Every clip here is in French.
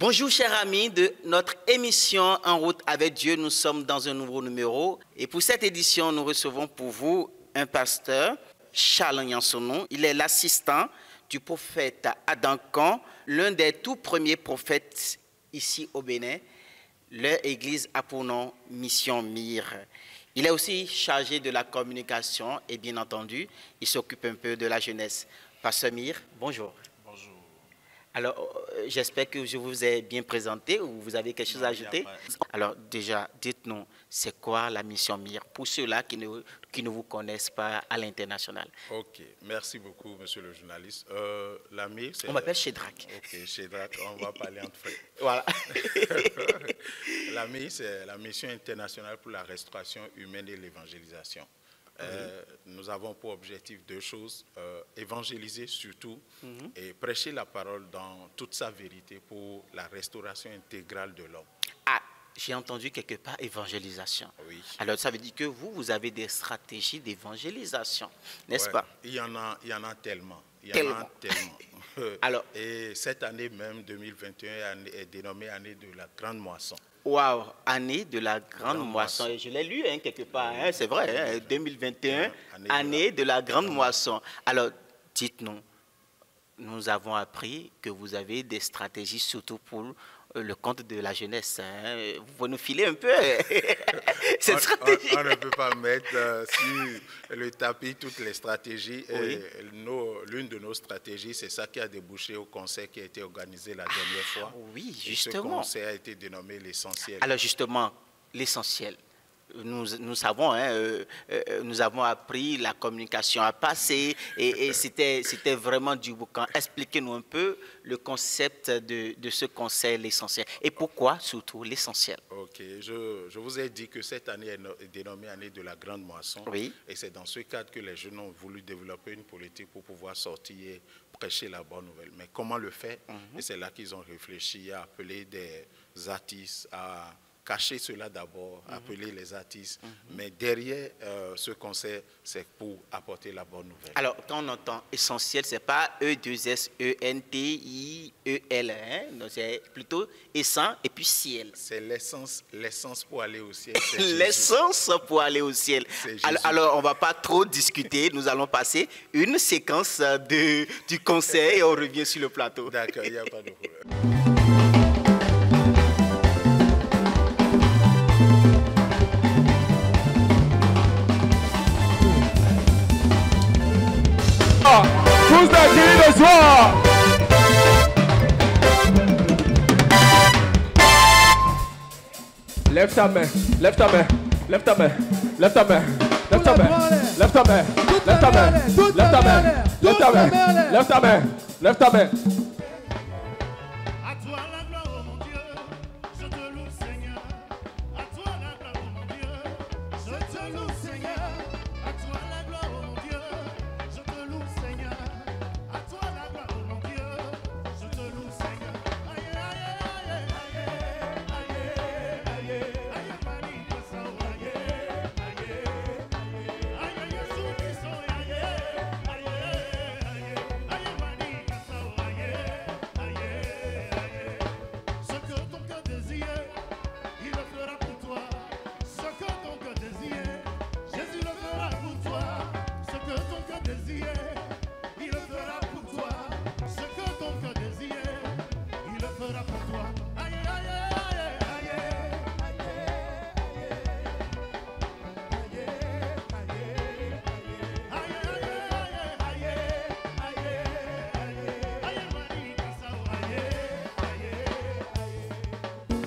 Bonjour chers amis de notre émission En route avec Dieu. Nous sommes dans un nouveau numéro et pour cette édition, nous recevons pour vous un pasteur, Charles Nyansonou. Il est l'assistant du prophète Adam Kan, l'un des tout premiers prophètes ici au Bénin. Leur église a pour nom Mission Mire. Il est aussi chargé de la communication et bien entendu, il s'occupe un peu de la jeunesse. Pasteur Mire, bonjour. Bonjour. Alors, j'espère que je vous ai bien présenté ou vous avez quelque chose à ajouter. Alors, déjà, dites-nous, c'est quoi la Mission Mire pour ceux-là qui ne vous connaissent pas à l'international? Ok, merci beaucoup, monsieur le journaliste. La Mire, c'est... On m'appelle Shedrack. Ok, Shedrack, on va parler entre frères. Voilà. La Mire, c'est la Mission internationale pour la restauration humaine et l'évangélisation. Nous avons pour objectif deux choses, évangéliser surtout et prêcher la parole dans toute sa vérité pour la restauration intégrale de l'homme. Ah, j'ai entendu quelque part évangélisation. Oui. Alors ça veut dire que vous avez des stratégies d'évangélisation, n'est-ce pas? Il y en a tellement. Alors, et cette année même, 2021, est dénommée année de la grande moisson. Waouh, année de la grande moisson. Et je l'ai lu quelque part, c'est vrai, 2021, année de la grande moisson. Alors, dites-nous, nous avons appris que vous avez des stratégies surtout pour le compte de la jeunesse. Vous pouvez nous filer un peu cette stratégie. On ne peut pas mettre sur le tapis toutes les stratégies. Oui. L'une de nos stratégies, c'est ça qui a débouché au conseil qui a été organisé la dernière fois. Oui, Et justement. ce conseil a été dénommé l'essentiel. Alors justement, l'essentiel. Nous savons, nous avons appris la communication à passer et c'était vraiment du boucan. Expliquez-nous un peu le concept de ce conseil, l'essentiel. Et pourquoi surtout l'essentiel? Ok, je vous ai dit que cette année est dénommée année de la grande moisson. Oui. Et c'est dans ce cadre que les jeunes ont voulu développer une politique pour pouvoir sortir et prêcher la bonne nouvelle. Mais comment le faire? Et c'est là qu'ils ont réfléchi à appeler des artistes, à cacher cela d'abord, appeler les artistes. Mais derrière ce conseil, c'est pour apporter la bonne nouvelle. Alors, quand on entend essentiel, ce n'est pas E2SENTIEL, hein? C'est plutôt essence et puis ciel. C'est l'essence pour aller au ciel. L'essence pour aller au ciel. Alors, on ne va pas trop discuter. Nous allons passer une séquence du conseil et on revient sur le plateau. D'accord, il n'y a pas de problème. Tous d'accueillir le soir. Lève ta main, lève ta main, lève ta main, lève ta main, lève ta main, lève ta main, lève ta main, lève ta main, lève ta main, lève ta main, lève ta main.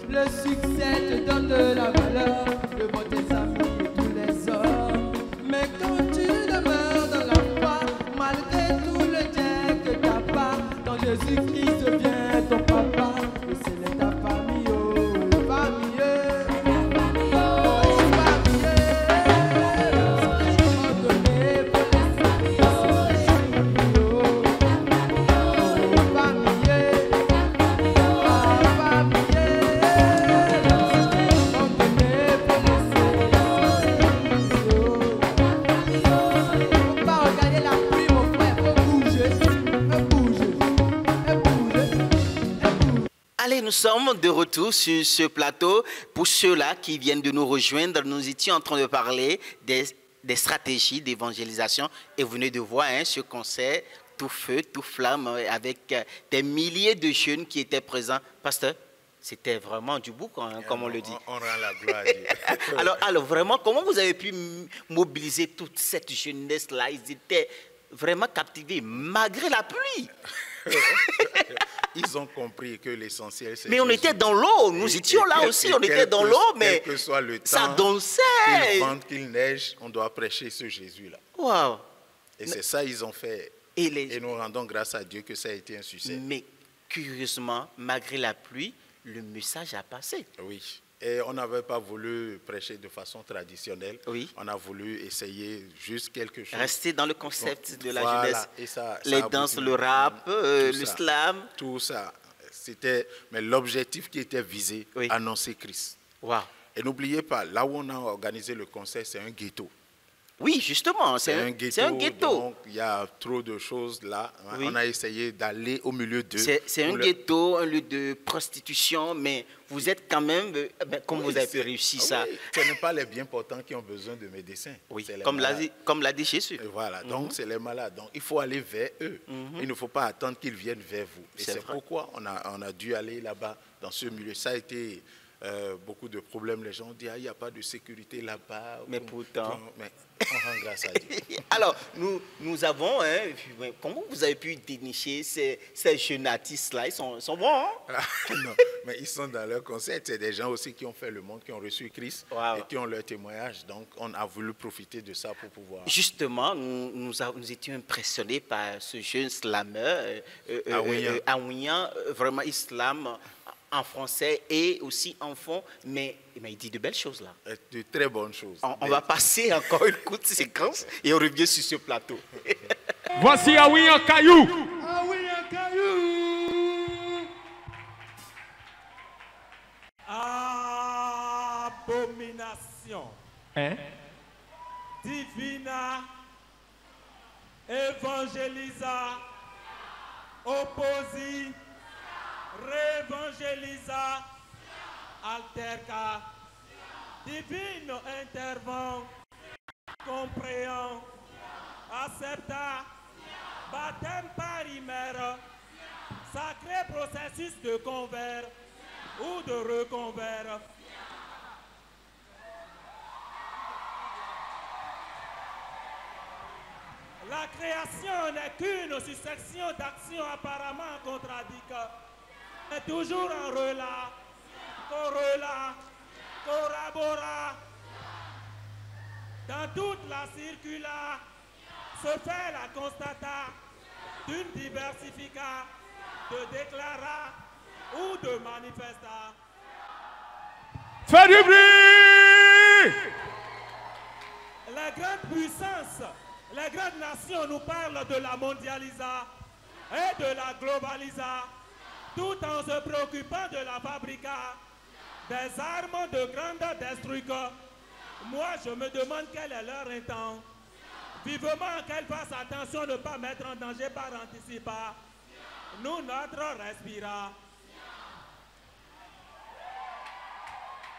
Le succès te donne de la valeur devant tes amis et tous les hommes. Mais quand tu demeures dans la foi, malgré tout le bien que t'as pas, quand Jésus-Christ devient ton papa, et c'est ta famille, oh, famille. nous sommes de retour sur ce plateau. Pour ceux-là qui viennent de nous rejoindre, nous étions en train de parler des stratégies d'évangélisation. Et vous venez de voir ce concert tout feu, tout flamme, avec des milliers de jeunes qui étaient présents. Pasteur, c'était vraiment du bouc, comme on le dit. On rend la gloire à Dieu. alors, vraiment, comment vous avez pu mobiliser toute cette jeunesse-là? Ils étaient vraiment captivés, malgré la pluie. Ils ont compris que l'essentiel, c'est... Mais on était dans l'eau, nous étions là aussi, on était dans l'eau, mais quel que soit le temps, ça dansait. Qu'il vente, qu'il neige, on doit prêcher ce Jésus-là. Wow. Et c'est ça qu'ils ont fait. Et nous rendons grâce à Dieu que ça a été un succès. Mais curieusement, malgré la pluie, le message a passé. Oui. Et on n'avait pas voulu prêcher de façon traditionnelle. Oui. On a voulu essayer juste quelque chose. Rester dans le concept de la jeunesse. Et ça les danses, le rap, le slam. Tout ça. Mais l'objectif qui était visé, annoncer Christ. Wow. Et n'oubliez pas, là où on a organisé le concert, c'est un ghetto. Oui, justement, c'est un ghetto. Donc, il y a trop de choses là. Oui. On a essayé d'aller au milieu d'eux. C'est un ghetto, un lieu de prostitution, mais vous êtes quand même... comment vous avez réussi ça? Oui, ce n'est pas les bien portants qui ont besoin de médecins. Oui, comme l'a dit Jésus. Et voilà, donc c'est les malades. Donc il faut aller vers eux. Il ne faut pas attendre qu'ils viennent vers vous. Et c'est pourquoi on a dû aller là-bas, dans ce milieu. Ça a été... beaucoup de problèmes, les gens disent il n'y a pas de sécurité là-bas. Mais pourtant, on rend grâce à Dieu. Alors, nous avons, comment vous avez pu dénicher ces jeunes artistes-là? Ils sont bons, hein? Non, mais ils sont dans leur concept. C'est des gens aussi qui ont fait le monde, qui ont reçu Christ et qui ont leur témoignage. Donc, on a voulu profiter de ça pour pouvoir... Justement, nous étions impressionnés par ce jeune slammer, Aouian, vraiment islam en français et aussi en fond, mais il dit de belles choses là. De très bonnes choses. On va passer encore une courte séquence et on revient sur ce plateau. Voici Aouian Caillou. Aouian Caillou. Abomination. Divina. Evangelisa. Opposi. Révangélisa, alterca, divino intervent, compréhend, accepta, baptême parimère, sacré processus de convert ou de reconvert. La création n'est qu'une succession d'actions apparemment contradictoires. Mais toujours en relât, correla, corrobora. Dans toute la circula, se fait la constata d'une diversifica, de déclara ou de manifesta. Fais du bruit! Les grandes puissances, les grandes nations nous parlent de la mondialisa et de la globalisa, tout en se préoccupant de la fabrica des armes de grande destruction. Moi, je me demande quel est leur intent. Vivement qu'elles fassent attention de ne pas mettre en danger par anticipat. Nous, notre respira.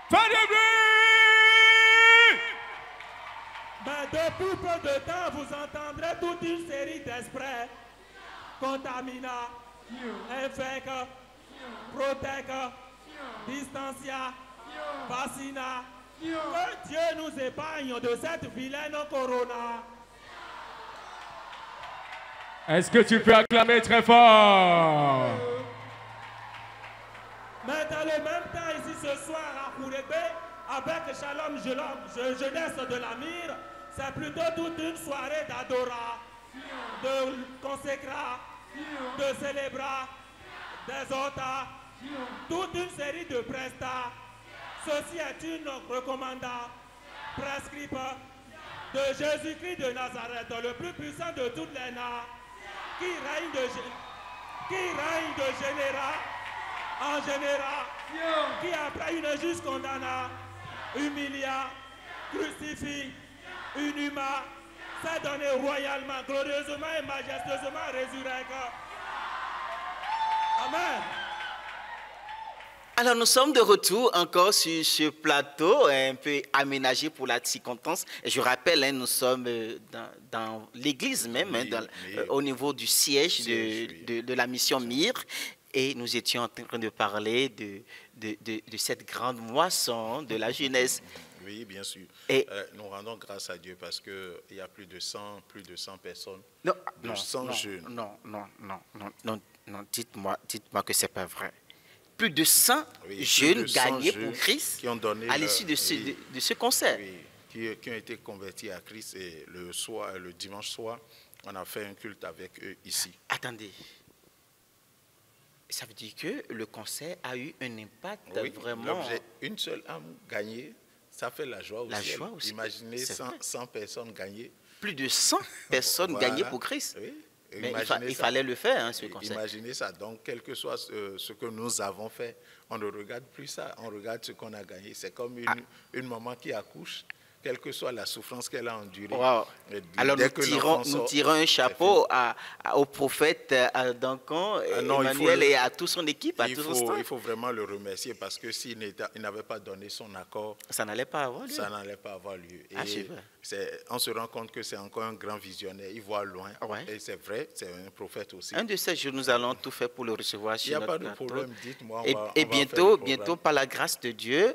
Fais du bruit! Mais depuis peu de temps, vous entendrez toute une série d'esprits. Contamina, infect, protect, distancia, vaccina. Que Dieu nous épargne de cette vilaine corona. Est-ce que tu peux acclamer très fort? Mais dans le même temps, ici ce soir à Kourebé, avec Shalom Jeunesse de la Mire, c'est plutôt toute une soirée d'adora, de consécra, de célébra, des otas, toute une série de prestats. Ceci est une recommanda prescrite de Jésus-Christ de Nazareth, le plus puissant de toutes les nations, qui règne de général en général, qui après une juste condamna, humilia, crucifie, inhuma, s'est donné royalement, glorieusement et majestueusement résurrecte. Amen. Alors, nous sommes de retour encore sur ce plateau un peu aménagé pour la circonstance. Et je rappelle, nous sommes dans l'église même, au niveau du siège de la mission MIR. Et nous étions en train de parler de cette grande moisson de la jeunesse. Oui, bien sûr. Et nous rendons grâce à Dieu parce qu'il y a plus de 100 personnes, non, 100 jeunes. Non, dites-moi que ce n'est pas vrai. Plus de 100 jeunes gagnés pour Christ qui ont donné à l'issue de ce concert. Oui, qui ont été convertis à Christ et le dimanche soir, on a fait un culte avec eux ici. Attendez. Ça veut dire que le concert a eu un impact vraiment... Une seule âme gagnée, ça fait la joie aussi. Imaginez 100 personnes gagnées. Plus de 100 personnes gagnées pour Christ. Oui. Mais il fallait le faire, ce concert. Imaginez ça. Donc, quel que soit ce que nous avons fait, on ne regarde plus ça. On regarde ce qu'on a gagné. C'est comme une maman qui accouche, quelle que soit la souffrance qu'elle a endurée. Wow. Alors, nous tirons un chapeau au prophète Duncan, Emmanuel et à toute son équipe, à tout son staff. Il faut vraiment le remercier parce que s'il n'avait pas donné son accord, ça n'allait pas avoir lieu. Ça n'allait pas avoir lieu. On se rend compte que c'est encore un grand visionnaire. Il voit loin. Et c'est vrai, c'est un prophète aussi. Un de ces jours, nous allons tout faire pour le recevoir chez notre plateau. Il n'y a pas de problème, dites-moi. Et bientôt, par la grâce de Dieu,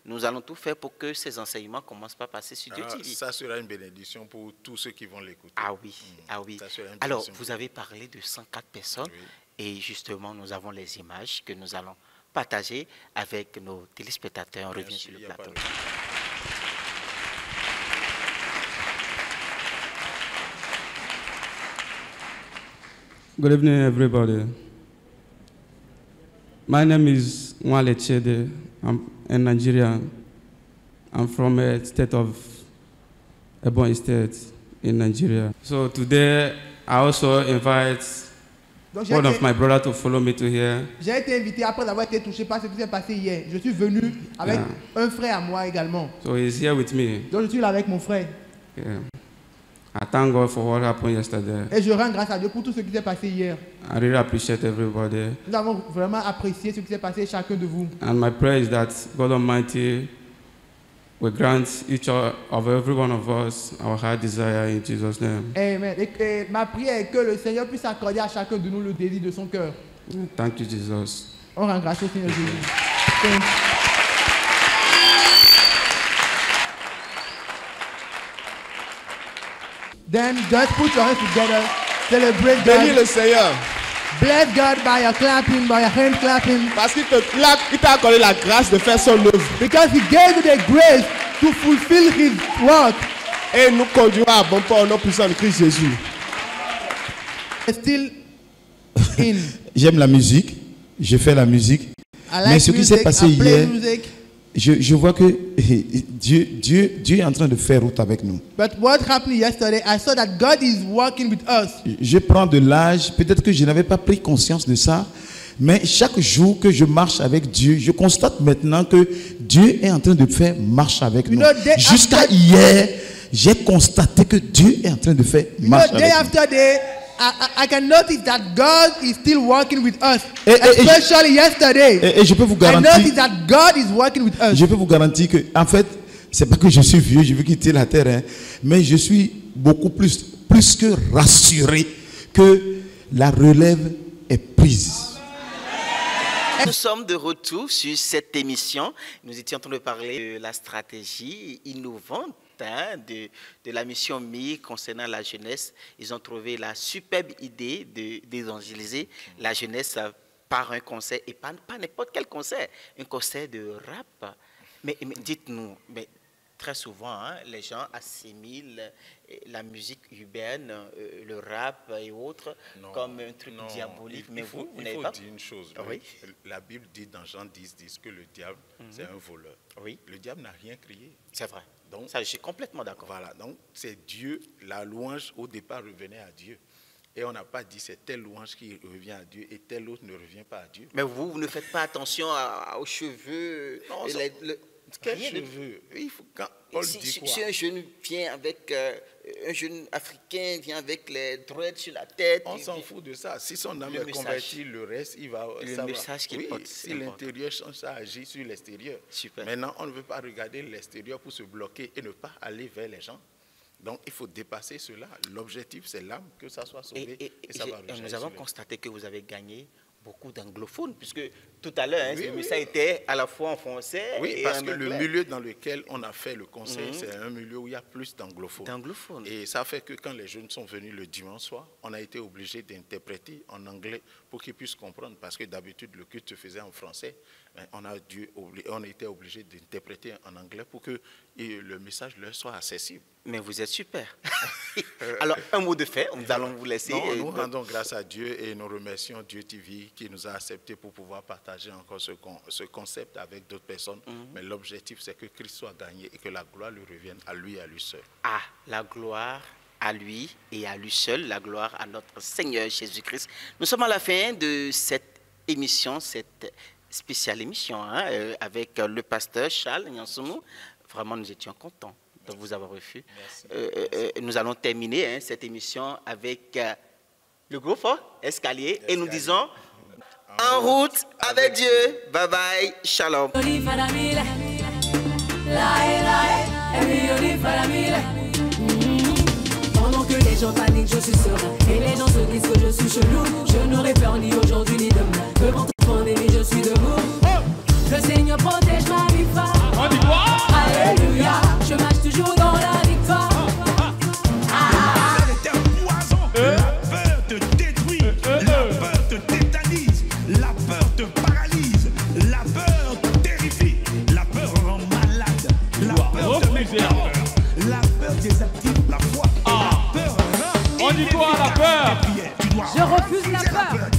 nous allons tout faire pour que ces enseignements commencent par passer sur Dieu TV. Ça sera une bénédiction pour tous ceux qui vont l'écouter. Ah oui. Alors, vous avez parlé de 104 personnes et justement, nous avons les images que nous allons partager avec nos téléspectateurs. On revient sur le plateau. Good evening, everybody. My name is Mwale Chede. I'm a Nigerian. I'm from a state of Ebonyi State in Nigeria. So today, I also invite one of my brothers to follow me to here. J'ai été invité après avoir été touché par ce qui s'est passé hier. Je suis venu avec un frère à moi également. So he's here with me. Donc je suis là avec mon frère. Yeah. I thank God for what happened yesterday. Et je rends grâce à Dieu pour tout ce qui s'est passé hier. I really appreciate everybody. Nous avons vraiment apprécié ce qui s'est passé chacun de vous. And my prayer is that God Almighty will grant each of every one of us our heart desire in Jesus' name. Amen. Et ma prière est que le Seigneur puisse accorder à chacun de nous le désir de son cœur. Thank you, Jesus. On rend grâce au Seigneur Jésus. Then just put your hands together, celebrate God. Bénis le Seigneur. Bless God by your clapping, by your hand clapping. Parce qu'il t'a accordé la grâce de faire son œuvre. Because He gave you the grace to fulfill His work. Et nous conduira à bon port au nom puissant de Christ Jésus. Still in. J'aime la musique, je fais la musique. Mais ce qui s'est passé hier, je vois que Dieu est en train de faire route avec nous. But what happened yesterday, I saw that God is working with us. Je prends de l'âge, peut-être que je n'avais pas pris conscience de ça, mais chaque jour que je marche avec Dieu, je constate maintenant que Dieu est en train de faire marche avec nous. Jusqu'à hier, j'ai constaté que Dieu est en train de faire marche avec nous. I can notice that God is still working with us, especially yesterday. Et je peux vous garantir, I notice that God is working with us. Je peux vous garantir que, en fait, c'est pas que je suis vieux, je veux quitter la terre, hein, mais je suis beaucoup plus que rassuré que la relève est prise. Nous sommes de retour sur cette émission. Nous étions en train de parler de la stratégie innovante de la mission MIR concernant la jeunesse. Ils ont trouvé la superbe idée d'évangéliser la jeunesse par un concert, et pas n'importe quel concert, un concert de rap. Mais dites-nous, très souvent, les gens assimilent la musique urbaine, le rap et autres, comme un truc diabolique. Mais vous n'avez pas... Il faut dire une chose. Oui. La Bible dit dans Jean 10 que le diable, c'est un voleur. Oui. Le diable n'a rien crié. C'est vrai. Donc, ça, je suis complètement d'accord. Voilà. Donc, c'est Dieu. La louange, au départ, revenait à Dieu. Et on n'a pas dit c'est telle louange qui revient à Dieu et telle autre ne revient pas à Dieu. Mais vous ne faites pas attention aux cheveux. Quel cheveu? Il faut, quand Paul dit quoi? Si un jeune vient avec, un jeune africain vient avec les dreads sur la tête. On s'en fout de ça. Si son âme est convertie, le reste, il va... Le message qu'il porte. Si l'intérieur change, ça agit sur l'extérieur. Maintenant, on ne veut pas regarder l'extérieur pour se bloquer et ne pas aller vers les gens. Donc, il faut dépasser cela. L'objectif, c'est l'âme, que ça soit sauvé et ça va nous avons constaté que vous avez gagné beaucoup d'anglophones, puisque tout à l'heure, ça était à la fois en français. Oui, parce que le milieu dans lequel on a fait le conseil, c'est un milieu où il y a plus d'anglophones. Et ça fait que quand les jeunes sont venus le dimanche soir, on a été obligé d'interpréter en anglais pour qu'ils puissent comprendre, parce que d'habitude, le culte se faisait en français. On a été obligé d'interpréter en anglais pour que le message leur soit accessible. Mais vous êtes super. Alors, un mot de fait, nous allons vous laisser. Non, nous rendons grâce à Dieu et nous remercions Dieu TV qui nous a acceptés pour pouvoir partager encore ce concept avec d'autres personnes. Mais l'objectif, c'est que Christ soit gagné et que la gloire lui revienne à lui et à lui seul. Ah, la gloire à lui et à lui seul, la gloire à notre Seigneur Jésus-Christ. Nous sommes à la fin de cette émission, cette spéciale émission, avec le pasteur Charles Nyansounou. Vraiment, nous étions contents de vous avoir reçu. Nous allons terminer cette émission avec le groupe Escalier et nous disons en route avec Dieu. Bye bye, shalom. Pendant que les gens paniquent, je suis serein. Et les gens se disent que je suis chelou. Je n'aurai peur ni aujourd'hui ni demain. Devant toute pandémie, je suis debout. Le Seigneur protège ma vie femme. Alléluia, je marche toujours dans la victoire. La peur est un poison. La peur te détruit. La peur te tétanise. La peur te paralyse. La peur te terrifie. La peur rend malade. La peur te met peur. La peur désactive la foi. La peur rend. On dit quoi à la peur? Je refuse la peur.